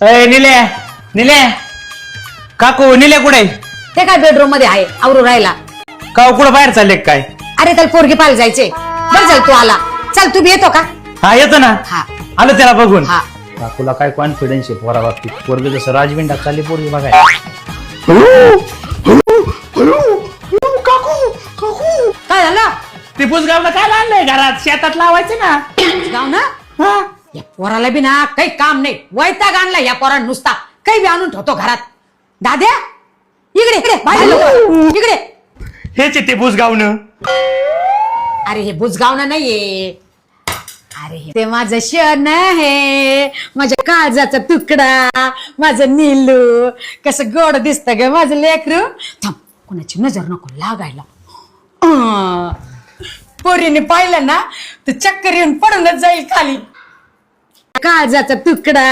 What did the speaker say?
अय निले निले काकू निले कुठे ते काय बेडरूम मध्ये आहे आवरू राहिला काकू कुठं बाहेर चालले काय अरे त्याला पोरगी पाहायला जायचे बरं चल तू आला चल तू बी येतो का हा येतो ना हा आलो त्याला बघून हा काकूला काय कॉन्फिडन्स आहे पोरा बाबतीत पोरगी जसं राजविंडा चालली पोरगी बघाय काय झालं ते पुसगावला काय आणलंय घरात शेतात लावायचं ना गाव ना हा या पोराला बी ना काही काम नाही वैताग आणला या पोरानं नुसता काही बी आणून ठेवतो घरात दाद्या इकडे इकडे बाहेर लवकर. इकडे हेच आहे ते पुसगावनं अरे हे बुजगावणं नाहीये अरे ते माझं शन आहे माझ्या काळजाचा तुकडा माझं नीलू कसं गोड दिसत ग माझं लेकरू थांब कोणाची नजर नको लागायला पोरीने पाहिलं ना तर चक्कर येऊन पडूनच जाईल खाली काळजाचा तुकडा